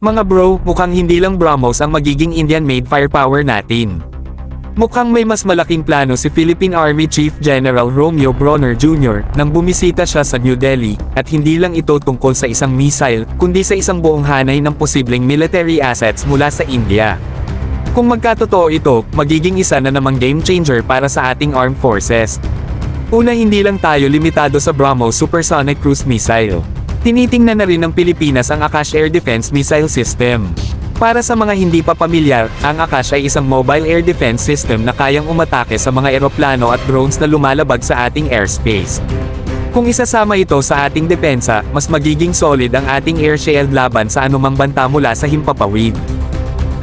Mga bro, mukhang hindi lang BrahMos ang magiging Indian-made firepower natin. Mukhang may mas malaking plano si Philippine Army Chief General Romeo Bronner Jr. nang bumisita siya sa New Delhi, at hindi lang ito tungkol sa isang missile, kundi sa isang buong hanay ng posibleng military assets mula sa India. Kung magkatotoo ito, magiging isa na namang game changer para sa ating armed forces. Una, hindi lang tayo limitado sa BrahMos Supersonic Cruise Missile. Tinitingnan na rin ng Pilipinas ang Akash Air Defense Missile System. Para sa mga hindi pa pamilyar, ang Akash ay isang mobile air defense system na kayang umatake sa mga eroplano at drones na lumalabag sa ating airspace. Kung isasama ito sa ating depensa, mas magiging solid ang ating air shield laban sa anumang banta mula sa himpapawid.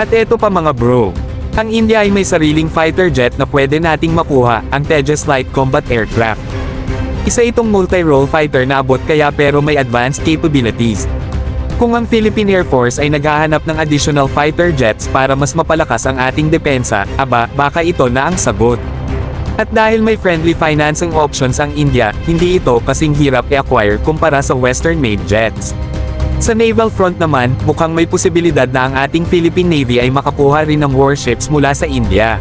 At eto pa mga bro. Ang India ay may sariling fighter jet na pwede nating makuha, ang Tejas Light Combat Aircraft. Isa itong multi-role fighter na abot kaya pero may advanced capabilities. Kung ang Philippine Air Force ay naghahanap ng additional fighter jets para mas mapalakas ang ating depensa, baka ito na ang sagot. At dahil may friendly financing options ang India, hindi ito kasing hirap i-acquire kumpara sa Western-made jets. Sa naval front naman, mukhang may posibilidad na ang ating Philippine Navy ay makakuha rin ng warships mula sa India.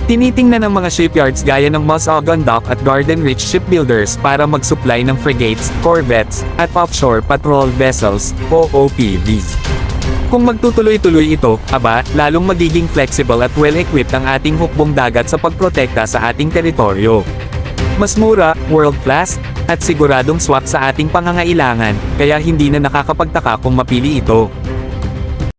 Tinitingnan ng mga shipyards gaya ng Musaugan Dock at Garden Ridge Shipbuilders para mag-supply ng frigates, corvettes, at offshore patrol vessels, OOPVs. Kung magtutuloy-tuloy ito, lalong magiging flexible at well-equipped ang ating hukbong dagat sa pagprotekta sa ating teritoryo. Mas mura, world-class, at siguradong swak sa ating pangangailangan, kaya hindi na nakakapagtaka kung mapili ito.